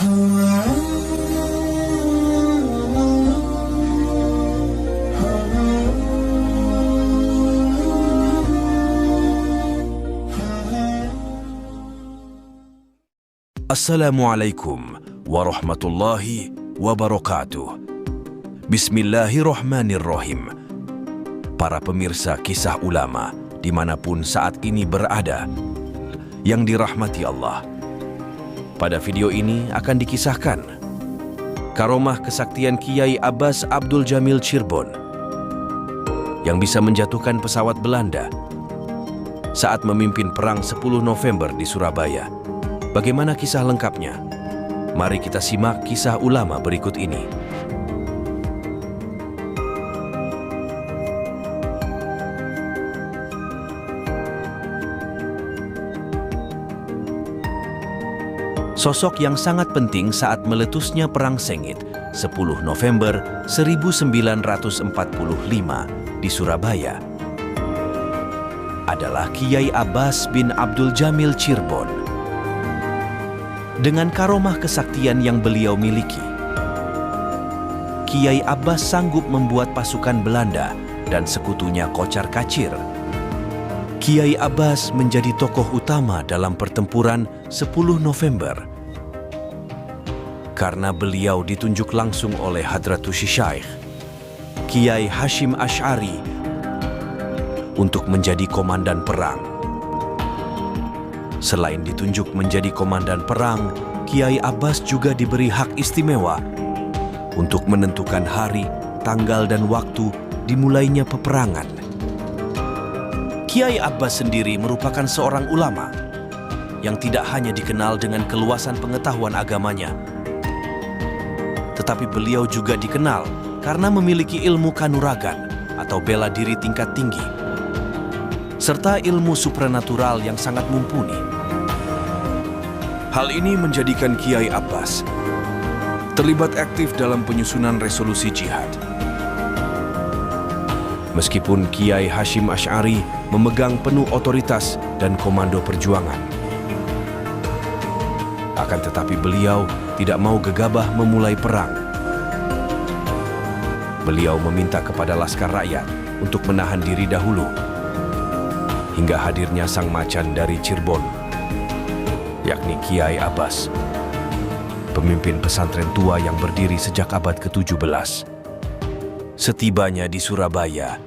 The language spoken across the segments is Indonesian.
Assalamualaikum warahmatullahi wabarakatuh. Bismillahirrahmanirrahim. Para pemirsa kisah ulama dimanapun saat ini berada, yang dirahmati Allah. Pada video ini akan dikisahkan karomah kesaktian Kiai Abbas Abdul Jamil Cirebon yang bisa menjatuhkan pesawat Belanda saat memimpin Perang 10 November di Surabaya. Bagaimana kisah lengkapnya? Mari kita simak kisah ulama berikut ini. Sosok yang sangat penting saat meletusnya Perang Sengit 10 November 1945 di Surabaya adalah Kiai Abbas bin Abdul Jamil Cirebon. Dengan karomah kesaktian yang beliau miliki, Kiai Abbas sanggup membuat pasukan Belanda dan sekutunya kocar-kacir. Kiai Abbas menjadi tokoh utama dalam pertempuran 10 November karena beliau ditunjuk langsung oleh Hadratus Syaikh Kiai Hashim Asy'ari untuk menjadi komandan perang. Selain ditunjuk menjadi komandan perang, Kiai Abbas juga diberi hak istimewa untuk menentukan hari, tanggal, dan waktu dimulainya peperangan. Kiai Abbas sendiri merupakan seorang ulama yang tidak hanya dikenal dengan keluasan pengetahuan agamanya, tetapi beliau juga dikenal karena memiliki ilmu kanuragan atau bela diri tingkat tinggi, serta ilmu supranatural yang sangat mumpuni. Hal ini menjadikan Kiai Abbas terlibat aktif dalam penyusunan resolusi jihad. Meskipun Kiai Hashim Asy'ari memegang penuh otoritas dan komando perjuangan, akan tetapi beliau tidak mau gegabah memulai perang. Beliau meminta kepada Laskar Rakyat untuk menahan diri dahulu, hingga hadirnya sang macan dari Cirebon, yakni Kiai Abbas, pemimpin pesantren tua yang berdiri sejak abad ke-17. Setibanya di Surabaya,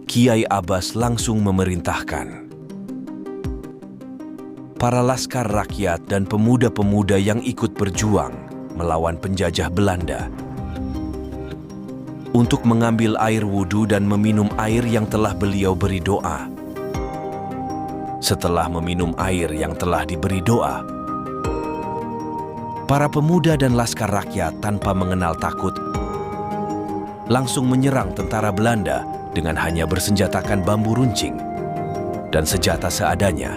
Kiai Abbas langsung memerintahkan para laskar rakyat dan pemuda-pemuda yang ikut berjuang melawan penjajah Belanda untuk mengambil air wudhu dan meminum air yang telah beliau beri doa. Setelah meminum air yang telah diberi doa, para pemuda dan laskar rakyat tanpa mengenal takut langsung menyerang tentara Belanda dengan hanya bersenjatakan bambu runcing dan senjata seadanya.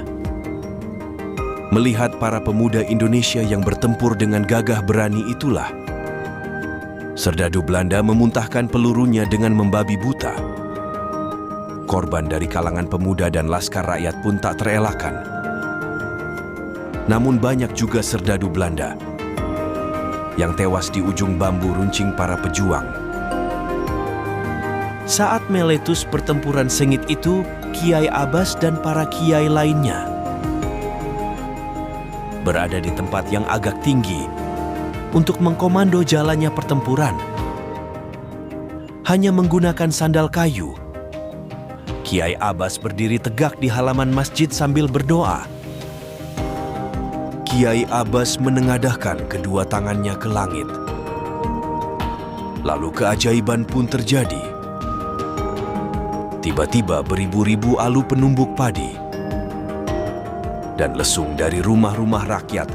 Melihat para pemuda Indonesia yang bertempur dengan gagah berani itulah, serdadu Belanda memuntahkan pelurunya dengan membabi buta. Korban dari kalangan pemuda dan laskar rakyat pun tak terelakkan. Namun banyak juga serdadu Belanda yang tewas di ujung bambu runcing para pejuang. Saat meletus pertempuran sengit itu, Kiai Abbas dan para kiai lainnya berada di tempat yang agak tinggi untuk mengkomando jalannya pertempuran. Hanya menggunakan sandal kayu, Kiai Abbas berdiri tegak di halaman masjid sambil berdoa. Kiai Abbas menengadahkan kedua tangannya ke langit. Lalu keajaiban pun terjadi. Tiba-tiba beribu-ribu alu penumbuk padi dan lesung dari rumah-rumah rakyat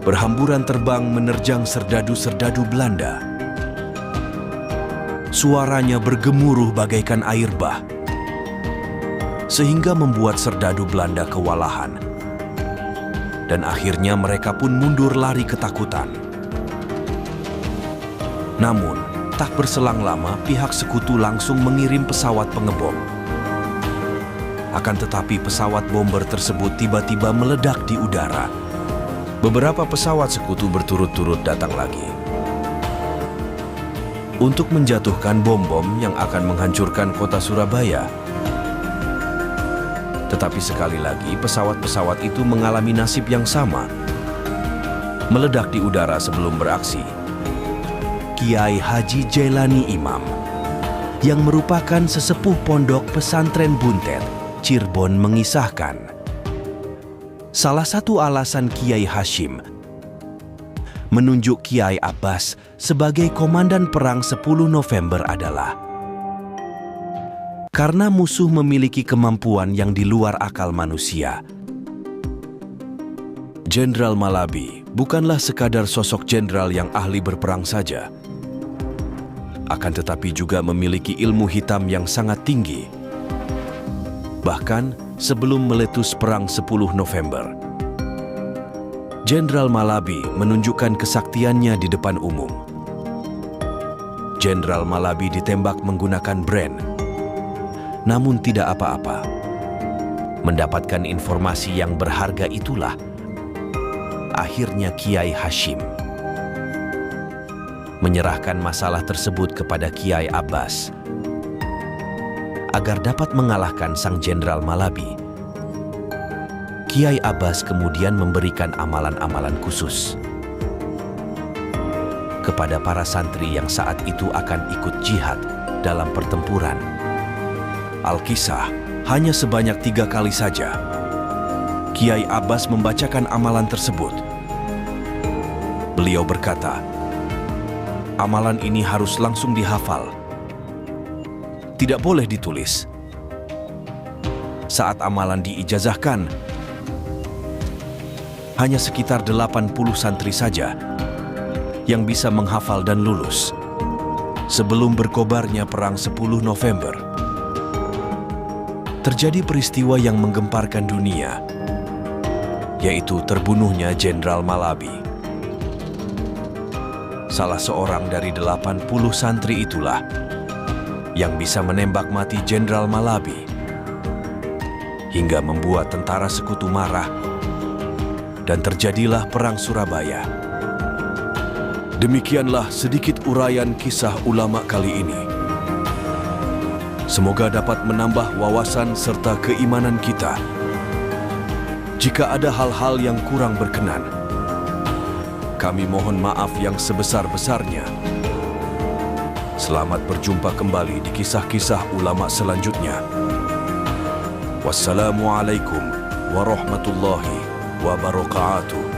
berhamburan terbang menerjang serdadu-serdadu Belanda. Suaranya bergemuruh bagaikan air bah, sehingga membuat serdadu Belanda kewalahan. Dan akhirnya mereka pun mundur lari ketakutan. Namun, tak berselang lama pihak sekutu langsung mengirim pesawat pengebom. Akan tetapi pesawat bomber tersebut tiba-tiba meledak di udara beberapa pesawat sekutu berturut-turut datang lagi untuk menjatuhkan bom-bom yang akan menghancurkan kota Surabaya. Tetapi sekali lagi pesawat-pesawat itu mengalami nasib yang sama, meledak di udara sebelum beraksi. Kiai Haji Jailani Imam, yang merupakan sesepuh pondok pesantren Buntet, Cirebon, mengisahkan, salah satu alasan Kiai Hashim menunjuk Kiai Abbas sebagai komandan perang 10 November adalah karena musuh memiliki kemampuan yang di luar akal manusia. Jenderal Malabi bukanlah sekadar sosok jenderal yang ahli berperang saja, akan tetapi juga memiliki ilmu hitam yang sangat tinggi. Bahkan sebelum meletus perang 10 November, Jenderal Malabi menunjukkan kesaktiannya di depan umum. Jenderal Malabi ditembak menggunakan brand, namun tidak apa-apa. Mendapatkan informasi yang berharga itulah akhirnya Kiai Hashim menyerahkan masalah tersebut kepada Kiai Abbas agar dapat mengalahkan sang Jenderal Malabi. Kiai Abbas kemudian memberikan amalan-amalan khusus kepada para santri yang saat itu akan ikut jihad dalam pertempuran. Al-Kisah hanya sebanyak 3 kali saja Kiai Abbas membacakan amalan tersebut. Beliau berkata, amalan ini harus langsung dihafal, tidak boleh ditulis. Saat amalan diijazahkan, hanya sekitar 80 santri saja yang bisa menghafal dan lulus. Sebelum berkobarnya perang 10 November, terjadi peristiwa yang menggemparkan dunia, yaitu terbunuhnya Jenderal Malabi. Salah seorang dari 80 santri itulah yang bisa menembak mati Jenderal Malabi, hingga membuat tentara sekutu marah, dan terjadilah Perang Surabaya. Demikianlah sedikit uraian kisah ulama kali ini. Semoga dapat menambah wawasan serta keimanan kita. Jika ada hal-hal yang kurang berkenan, kami mohon maaf yang sebesar-besarnya. Selamat berjumpa kembali di kisah-kisah ulama selanjutnya. Wassalamualaikum warahmatullahi wabarakatuh.